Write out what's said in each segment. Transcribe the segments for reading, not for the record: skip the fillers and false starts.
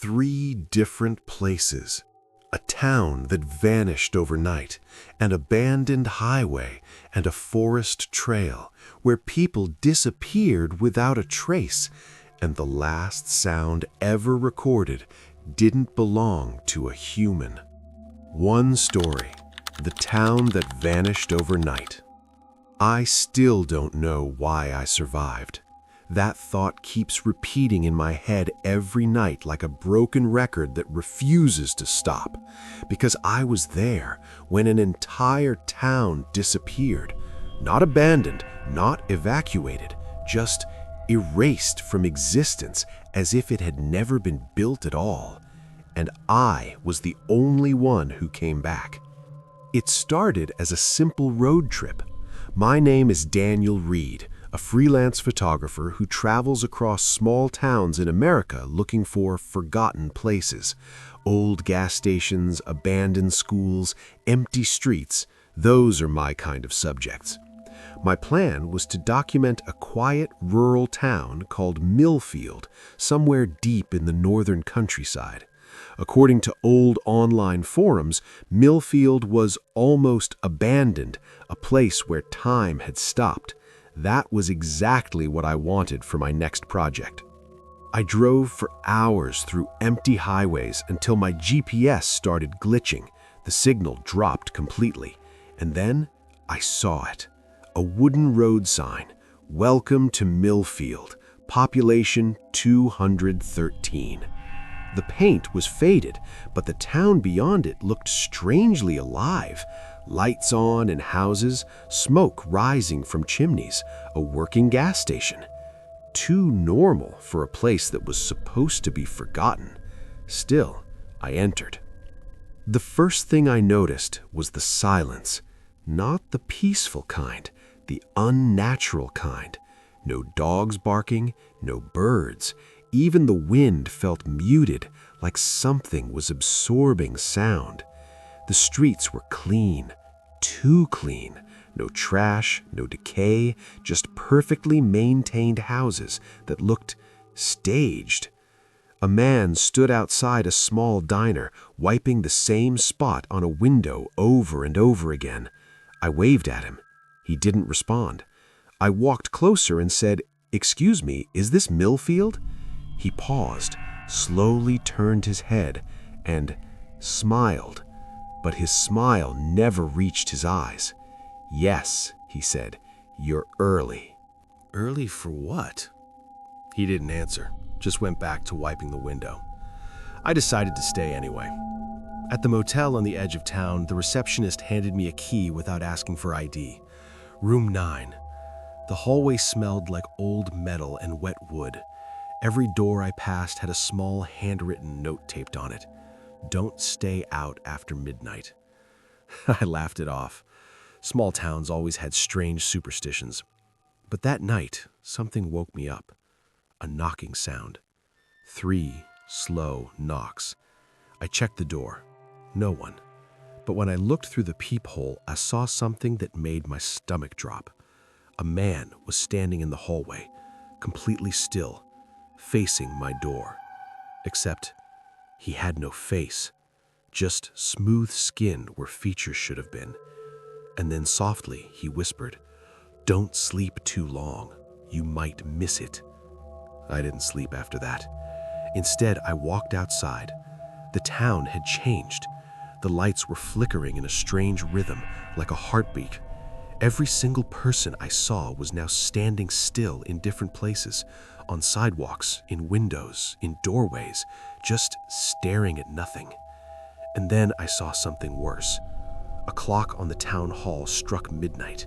Three different places. A town that vanished overnight, an abandoned highway, and a forest trail where people disappeared without a trace, and the last sound ever recorded didn't belong to a human. One story, the town that vanished overnight. I still don't know why I survived. That thought keeps repeating in my head every night like a broken record that refuses to stop, because I was there when an entire town disappeared. Not abandoned, not evacuated, just erased from existence as if it had never been built at all. And I was the only one who came back. It started as a simple road trip. My name is Daniel Reed, a freelance photographer who travels across small towns in America looking for forgotten places. Old gas stations, abandoned schools, empty streets, those are my kind of subjects. My plan was to document a quiet rural town called Millfield, somewhere deep in the northern countryside. According to old online forums, Millfield was almost abandoned, a place where time had stopped. That was exactly what I wanted for my next project. I drove for hours through empty highways until my GPS started glitching. The signal dropped completely. And then I saw it. A wooden road sign. Welcome to Millfield. Population 213. The paint was faded, but the town beyond it looked strangely alive. Lights on in houses, smoke rising from chimneys, a working gas station. Too normal for a place that was supposed to be forgotten. Still, I entered. The first thing I noticed was the silence. Not the peaceful kind, the unnatural kind. No dogs barking, no birds. Even the wind felt muted, like something was absorbing sound. The streets were clean, too clean. No trash, no decay, just perfectly maintained houses that looked staged. A man stood outside a small diner, wiping the same spot on a window over and over again. I waved at him. He didn't respond. I walked closer and said, "Excuse me, is this Millfield?" He paused, slowly turned his head, and smiled. But his smile never reached his eyes. "Yes," he said, "you're early." Early for what? He didn't answer, just went back to wiping the window. I decided to stay anyway. At the motel on the edge of town, the receptionist handed me a key without asking for ID. Room 9. The hallway smelled like old metal and wet wood. Every door I passed had a small handwritten note taped on it. "Don't stay out after midnight." I laughed it off. Small towns always had strange superstitions. But that night, something woke me up. A knocking sound. 3 slow knocks. I checked the door. No one. But when I looked through the peephole, I saw something that made my stomach drop. A man was standing in the hallway, completely still, facing my door. Except he had no face, just smooth skin where features should have been. And then softly he whispered, "Don't sleep too long. You might miss it." I didn't sleep after that. Instead, I walked outside. The town had changed. The lights were flickering in a strange rhythm, like a heartbeat. Every single person I saw was now standing still in different places, on sidewalks, in windows, in doorways, just staring at nothing. And then I saw something worse. A clock on the town hall struck midnight,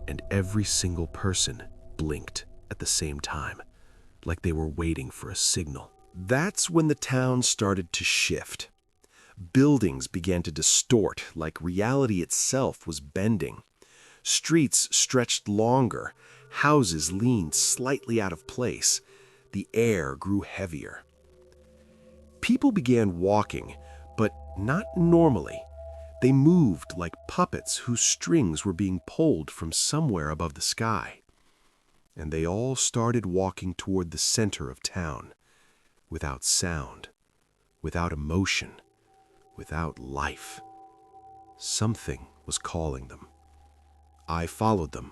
and every single person blinked at the same time, like they were waiting for a signal. That's when the town started to shift. Buildings began to distort, like reality itself was bending. Streets stretched longer, houses leaned slightly out of place. The air grew heavier. People began walking, but not normally. They moved like puppets whose strings were being pulled from somewhere above the sky. And they all started walking toward the center of town, without sound. without emotion, without life. Something was calling them. I followed them.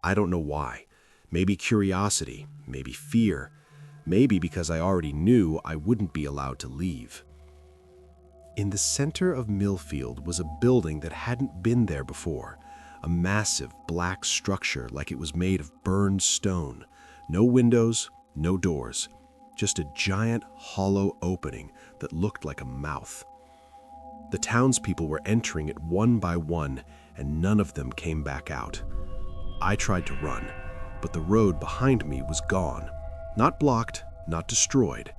I don't know why. Maybe curiosity, maybe fear, maybe because I already knew I wouldn't be allowed to leave. In the center of Millfield was a building that hadn't been there before, a massive black structure like it was made of burned stone. No windows, no doors, just a giant hollow opening that looked like a mouth. The townspeople were entering it one by one, and none of them came back out. I tried to run, but the road behind me was gone. Not blocked, not destroyed.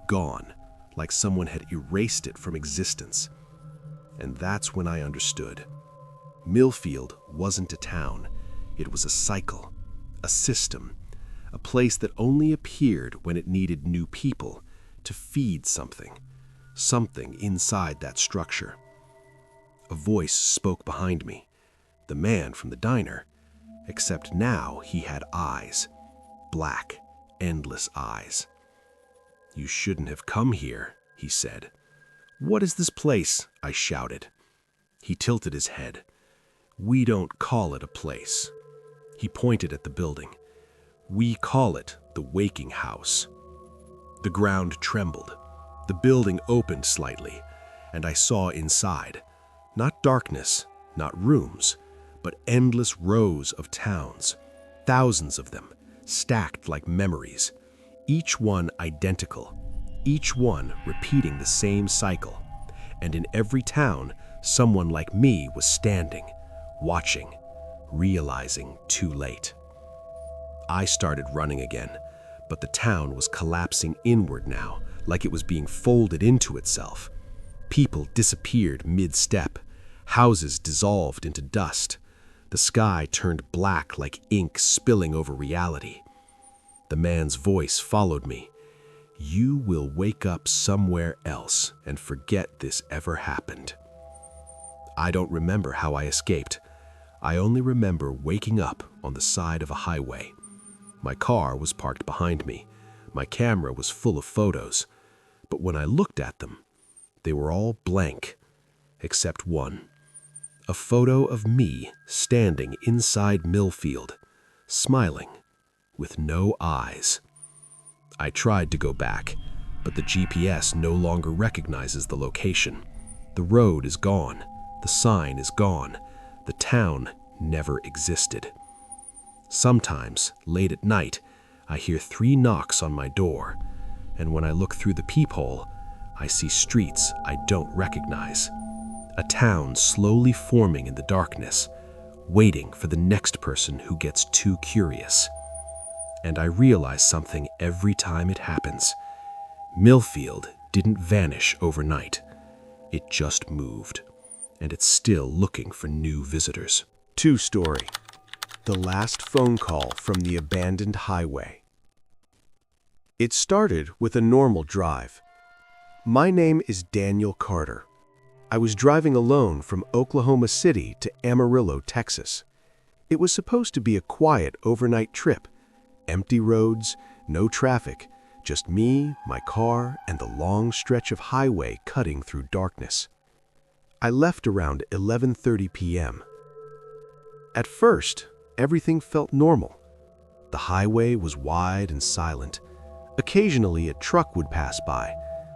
Gone, like someone had erased it from existence. And that's when I understood. Millfield wasn't a town. It was a cycle, a system, a place that only appeared when it needed new people to feed something inside that structure. A voice spoke behind me, the man from the diner, except now he had eyes, black, endless eyes. "You shouldn't have come here," he said. "What is this place?" I shouted. He tilted his head. "We don't call it a place." He pointed at the building. "We call it the Waking House." The ground trembled. The building opened slightly, and I saw inside. Not darkness, not rooms, but endless rows of towns. Thousands of them, stacked like memories. Each one identical. Each one repeating the same cycle. And in every town, someone like me was standing, watching, realizing too late. I started running again, but the town was collapsing inward now, like it was being folded into itself. People disappeared mid-step. Houses dissolved into dust. The sky turned black like ink spilling over reality. The man's voice followed me. "You will wake up somewhere else and forget this ever happened." I don't remember how I escaped. I only remember waking up on the side of a highway. My car was parked behind me. My camera was full of photos. But when I looked at them, they were all blank, except one. A photo of me standing inside Millfield, smiling, with no eyes. I tried to go back, but the GPS no longer recognizes the location. The road is gone. The sign is gone. The town never existed. Sometimes, late at night, I hear 3 knocks on my door, and when I look through the peephole, I see streets I don't recognize. A town slowly forming in the darkness, waiting for the next person who gets too curious. And I realize something every time it happens. Millfield didn't vanish overnight. It just moved, and it's still looking for new visitors. 2 story. The last phone call from the abandoned highway. It started with a normal drive. My name is Daniel Carter. I was driving alone from Oklahoma City to Amarillo, Texas. It was supposed to be a quiet overnight trip. Empty roads, no traffic, just me, my car, and the long stretch of highway cutting through darkness. I left around 11:30 p.m. At first, everything felt normal. The highway was wide and silent. Occasionally, a truck would pass by,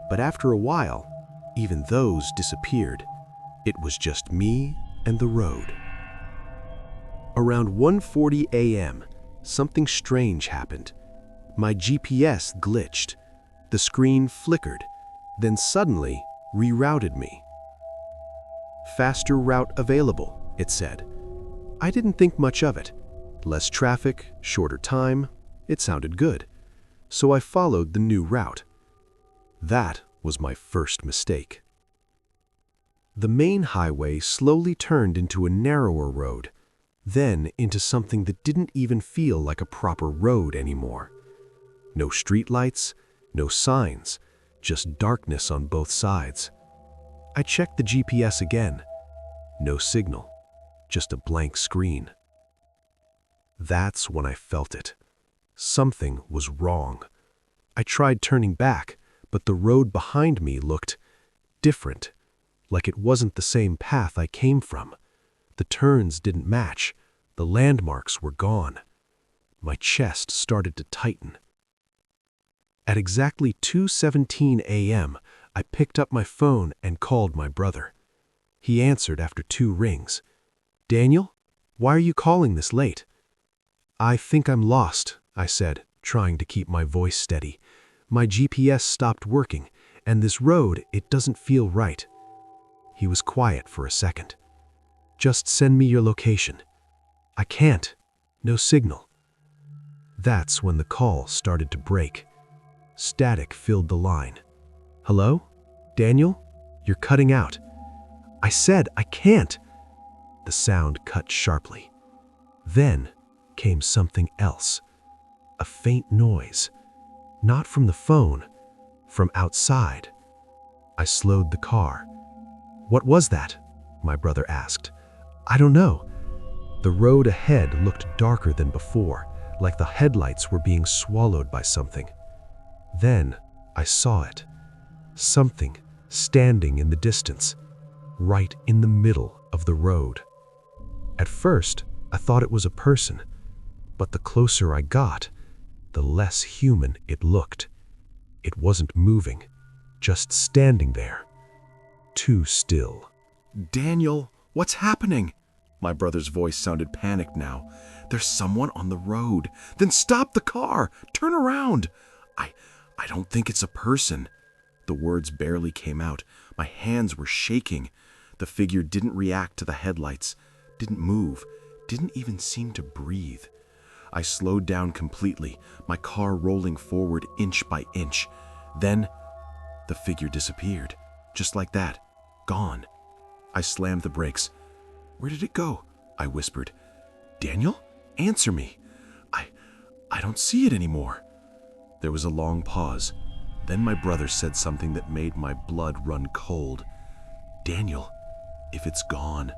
but after a while, even those disappeared. It was just me and the road. Around 1:40 a.m., something strange happened. My GPS glitched. The screen flickered, then suddenly rerouted me. "Faster route available," it said. I didn't think much of it. Less traffic, shorter time, it sounded good. So I followed the new route. That was my first mistake. The main highway slowly turned into a narrower road, then into something that didn't even feel like a proper road anymore. No streetlights, no signs, just darkness on both sides. I checked the GPS again. No signal, just a blank screen. That's when I felt it. Something was wrong. I tried turning back, but the road behind me looked different, like it wasn't the same path I came from. The turns didn't match. The landmarks were gone. My chest started to tighten. At exactly 2:17 a.m., I picked up my phone and called my brother. He answered after 2 rings. "Daniel, why are you calling this late?" "I think I'm lost," I said, trying to keep my voice steady. "My GPS stopped working, and this road, it doesn't feel right." He was quiet for a second. "Just send me your location." "I can't. No signal." That's when the call started to break. Static filled the line. "Hello? Daniel? You're cutting out." "I said I can't." The sound cut sharply. Then came something else. A faint noise. Not from the phone, from outside. I slowed the car. "What was that?" my brother asked. "I don't know." The road ahead looked darker than before, like the headlights were being swallowed by something. Then I saw it. Something standing in the distance, right in the middle of the road. At first, I thought it was a person, but the closer I got, the less human it looked. It wasn't moving, just standing there, too still. "Daniel, what's happening?" My brother's voice sounded panicked now. "There's someone on the road." "Then stop the car! Turn around!" I don't think it's a person." The words barely came out. My hands were shaking. The figure didn't react to the headlights, didn't move, didn't even seem to breathe. I slowed down completely, my car rolling forward inch by inch. Then, the figure disappeared. Just like that. Gone. I slammed the brakes. "Where did it go?" I whispered. "Daniel? Answer me. I don't see it anymore." There was a long pause. Then my brother said something that made my blood run cold. "Daniel, if it's gone,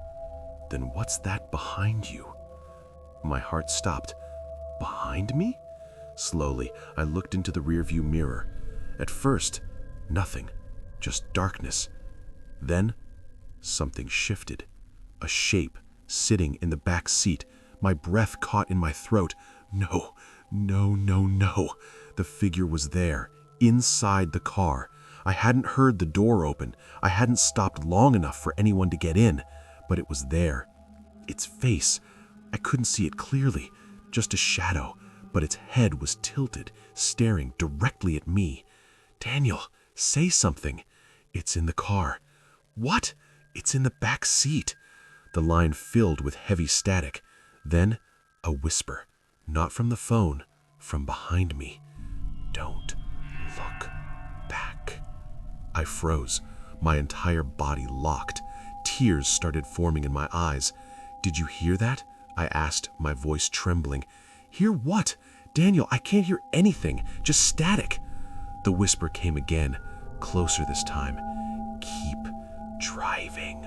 then what's that behind you?" My heart stopped. Behind me? Slowly, I looked into the rearview mirror. At first, nothing, just darkness. Then, something shifted. A shape sitting in the back seat, my breath caught in my throat. No. The figure was there, inside the car. I hadn't heard the door open. I hadn't stopped long enough for anyone to get in, but it was there. Its face, I couldn't see it clearly, just a shadow, but its head was tilted, staring directly at me. "Daniel, say something." "It's in the car." "What?" "It's in the back seat." The line filled with heavy static. Then, a whisper, not from the phone, from behind me. "Don't look back." I froze, my entire body locked. Tears started forming in my eyes. "Did you hear that?" I asked, my voice trembling. "Hear what?" "Daniel, I can't hear anything, just static." The whisper came again, closer this time. "Keep driving."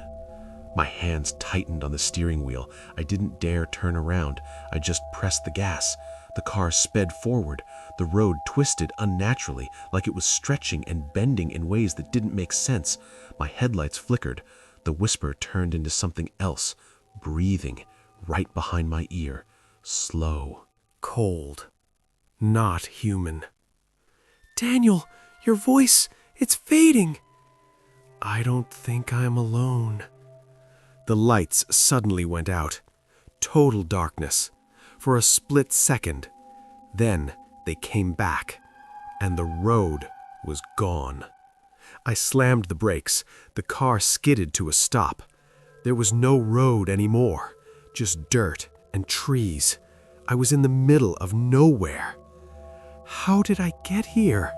My hands tightened on the steering wheel. I didn't dare turn around. I just pressed the gas. The car sped forward. The road twisted unnaturally, like it was stretching and bending in ways that didn't make sense. My headlights flickered. The whisper turned into something else, breathing right behind my ear. Slow. Cold. Not human. "Daniel, your voice, it's fading." "I don't think I'm alone." The lights suddenly went out. Total darkness. For a split second. Then they came back, and the road was gone. I slammed the brakes. The car skidded to a stop. There was no road anymore, just dirt and trees. I was in the middle of nowhere. How did I get here?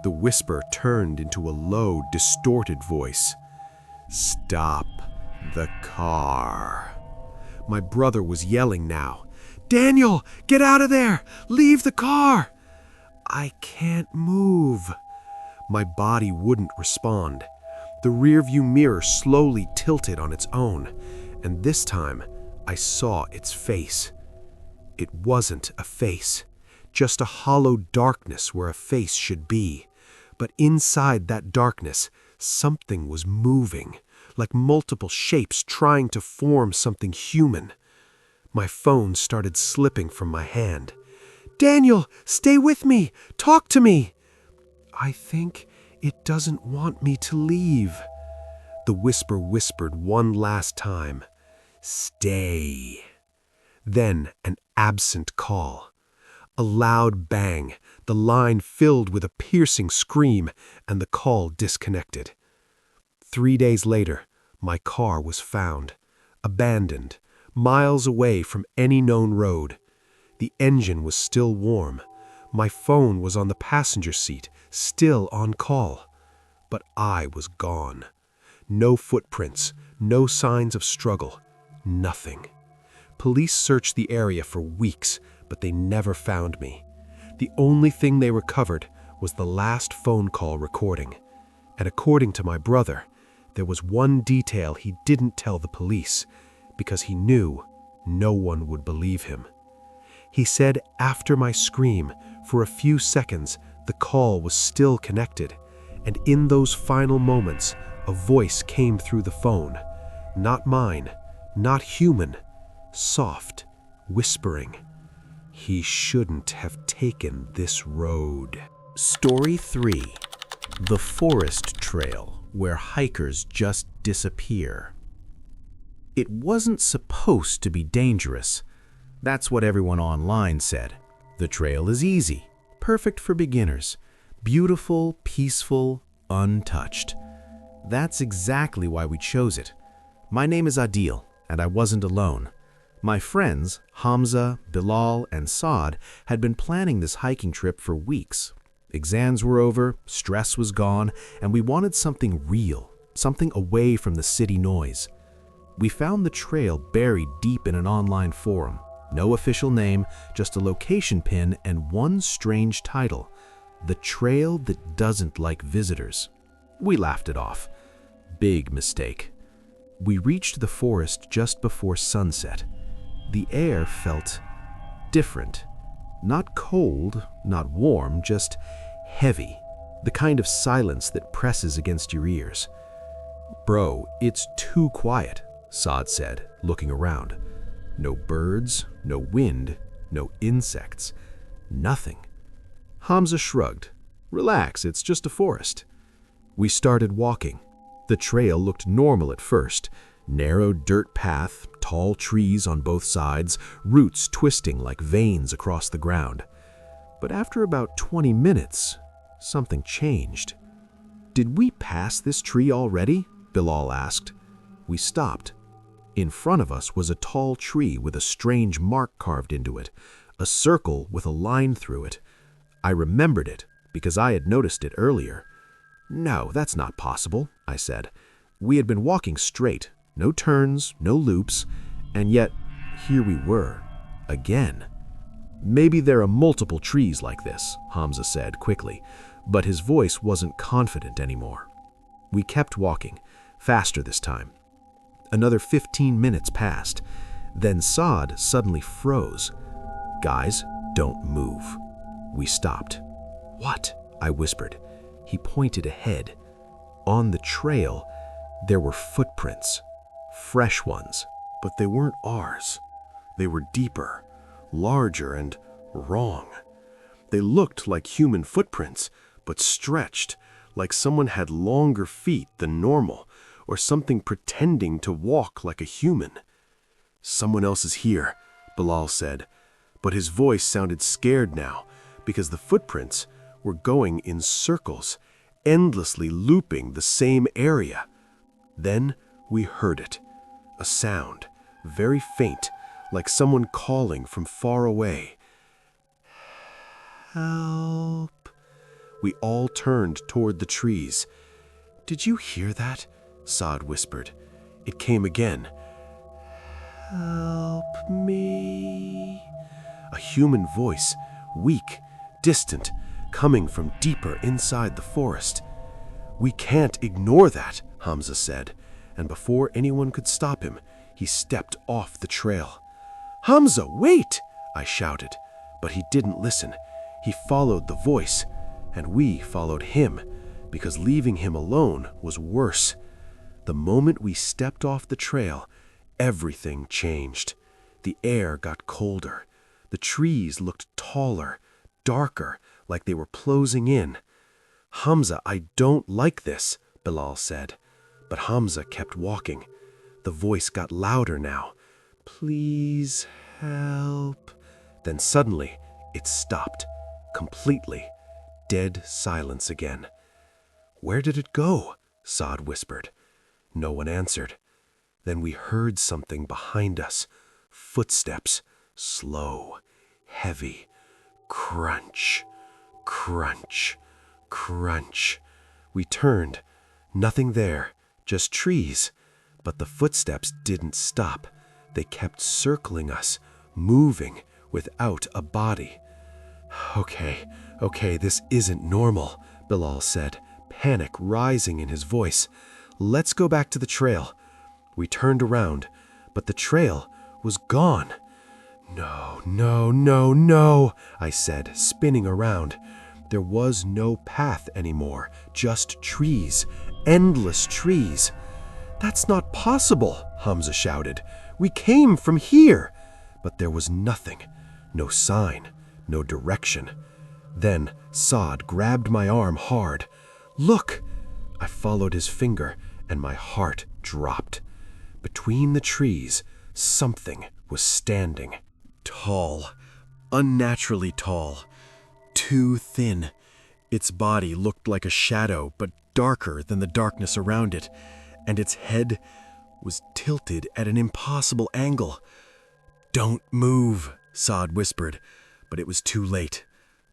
The whisper turned into a low, distorted voice. "Stop the car." My brother was yelling now. "Daniel, get out of there! Leave the car!" I can't move. My body wouldn't respond. The rearview mirror slowly tilted on its own, and this time I saw its face. It wasn't a face, just a hollow darkness where a face should be. But inside that darkness, something was moving, like multiple shapes trying to form something human. My phone started slipping from my hand. "Daniel, stay with me! Talk to me!" "I think it doesn't want me to leave." The whisper whispered one last time. "Stay." Then an absent call. A loud bang, the line filled with a piercing scream, and the call disconnected. 3 days later, my car was found, abandoned, miles away from any known road. The engine was still warm. My phone was on the passenger seat, still on call. But I was gone. No footprints, no signs of struggle, nothing. Police searched the area for weeks, but they never found me. The only thing they recovered was the last phone call recording. And according to my brother, there was one detail he didn't tell the police, because he knew no one would believe him. He said after my scream, for a few seconds, the call was still connected, and in those final moments, a voice came through the phone. Not mine, not human, soft, whispering. He shouldn't have taken this road. Story 3. The Forest Trail, where hikers just disappear. It wasn't supposed to be dangerous. That's what everyone online said. The trail is easy, perfect for beginners, beautiful, peaceful, untouched. That's exactly why we chose it. My name is Adil, and I wasn't alone. My friends, Hamza, Bilal, and Saad, had been planning this hiking trip for weeks. Exams were over, stress was gone, and we wanted something real, something away from the city noise. We found the trail buried deep in an online forum. No official name, just a location pin and one strange title: The Trail That Doesn't Like Visitors. We laughed it off. Big mistake. We reached the forest just before sunset. The air felt different. Not cold, not warm, just heavy. The kind of silence that presses against your ears. "Bro, it's too quiet," Saad said, looking around. No birds, no wind, no insects, nothing. Hamza shrugged. "Relax, it's just a forest." We started walking. The trail looked normal at first. Narrow dirt path, tall trees on both sides, roots twisting like veins across the ground. But after about 20 minutes, something changed. "Did we pass this tree already?" Bilal asked. We stopped. In front of us was a tall tree with a strange mark carved into it, a circle with a line through it. I remembered it because I had noticed it earlier. "No, that's not possible," I said. We had been walking straight, no turns, no loops, and yet here we were, again. "Maybe there are multiple trees like this," Hamza said quickly, but his voice wasn't confident anymore. We kept walking, faster this time. Another 15 minutes passed. Then Saad suddenly froze. "Guys, don't move." We stopped. "What?" I whispered. He pointed ahead. On the trail, there were footprints. Fresh ones. But they weren't ours. They were deeper, larger, and wrong. They looked like human footprints, but stretched, like someone had longer feet than normal, or something pretending to walk like a human. "Someone else is here," Bilal said, but his voice sounded scared now because the footprints were going in circles, endlessly looping the same area. Then we heard it, a sound, very faint, like someone calling from far away. "Help." We all turned toward the trees. "Did you hear that?" Saad whispered. It came again. "Help me." A human voice, weak, distant, coming from deeper inside the forest. "We can't ignore that," Hamza said, and before anyone could stop him, he stepped off the trail. "Hamza, wait!" I shouted, but he didn't listen. He followed the voice. and we followed him because leaving him alone was worse. The moment we stepped off the trail, everything changed. The air got colder. The trees looked taller, darker, like they were closing in. "Hamza, I don't like this," Bilal said. But Hamza kept walking. The voice got louder now. "Please help." Then suddenly, it stopped. Completely. Dead silence again. "Where did it go?" Saad whispered. No one answered. Then we heard something behind us. Footsteps. Slow. Heavy. Crunch. Crunch. Crunch. We turned. Nothing there. Just trees. But the footsteps didn't stop. They kept circling us, moving without a body. Okay, this isn't normal," Bilal said, panic rising in his voice. "Let's go back to the trail." We turned around, but the trail was gone. No, I said, spinning around. There was no path anymore, just trees, endless trees. "That's not possible," Hamza shouted. "We came from here." But there was nothing, no sign, no direction. Then Saad grabbed my arm hard. "Look!" I followed his finger, and my heart dropped. Between the trees, something was standing. Tall, unnaturally tall, too thin. Its body looked like a shadow, but darker than the darkness around it, and its head was tilted at an impossible angle. "Don't move," Saad whispered, but it was too late.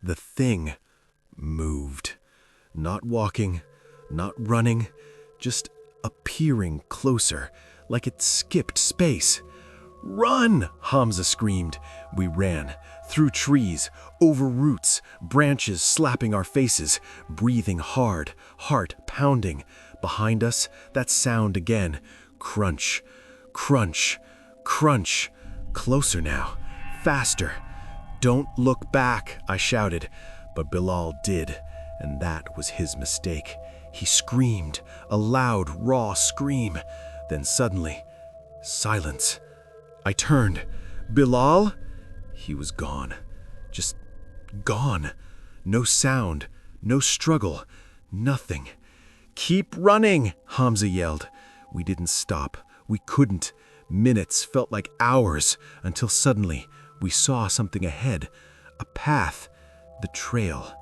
The thing moved. Not walking, not running, just appearing closer, like it skipped space. "Run!" Hamza screamed. We ran, through trees, over roots, branches slapping our faces, breathing hard, heart pounding. Behind us, that sound again. Crunch, crunch, crunch. Closer now, faster. "Don't look back," I shouted, but Bilal did, and that was his mistake. He screamed, a loud, raw scream. Then suddenly, silence. I turned. "Bilal?" He was gone. Just gone. No sound, no struggle, nothing. "Keep running," Hamza yelled. We didn't stop. We couldn't. Minutes felt like hours, until suddenly we saw something ahead. A path. The trail.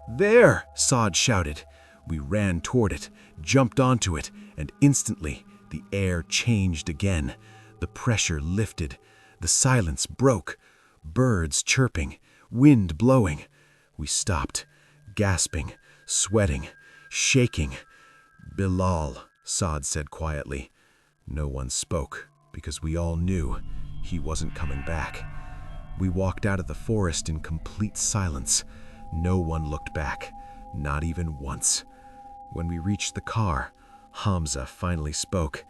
"There!" Saad shouted. We ran toward it, jumped onto it, and instantly the air changed again. The pressure lifted. The silence broke. Birds chirping, wind blowing. We stopped, gasping, sweating, shaking. "Bilal," Saad said quietly. No one spoke, because we all knew he wasn't coming back. We walked out of the forest in complete silence. No one looked back, not even once. When we reached the car, Hamza finally spoke.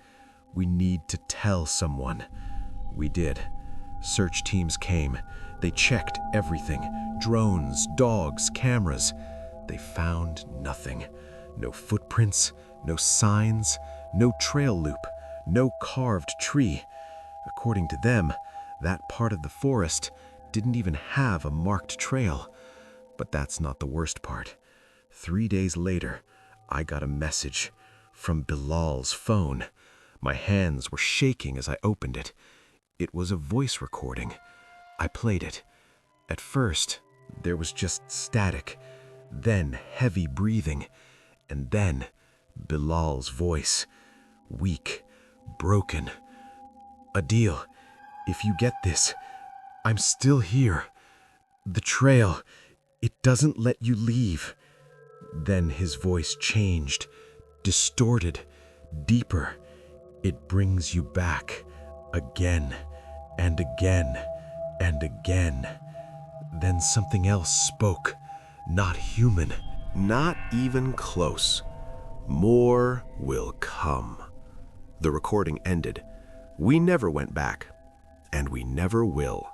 "We need to tell someone." We did. Search teams came. They checked everything. Drones, dogs, cameras. They found nothing. No footprints, no signs, no trail loop, no carved tree. According to them, that part of the forest didn't even have a marked trail. But that's not the worst part. 3 days later, I got a message from Bilal's phone. My hands were shaking as I opened it. It was a voice recording. I played it. At first, there was just static, then heavy breathing, and then Bilal's voice. Weak, broken. "Adil, if you get this, I'm still here. The trail, it doesn't let you leave." Then his voice changed, distorted, deeper. "It brings you back, again, and again, and again." Then something else spoke, not human, not even close. "More will come." The recording ended. We never went back, and we never will,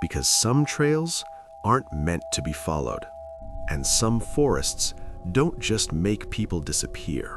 because some trails aren't meant to be followed. And some forests don't just make people disappear.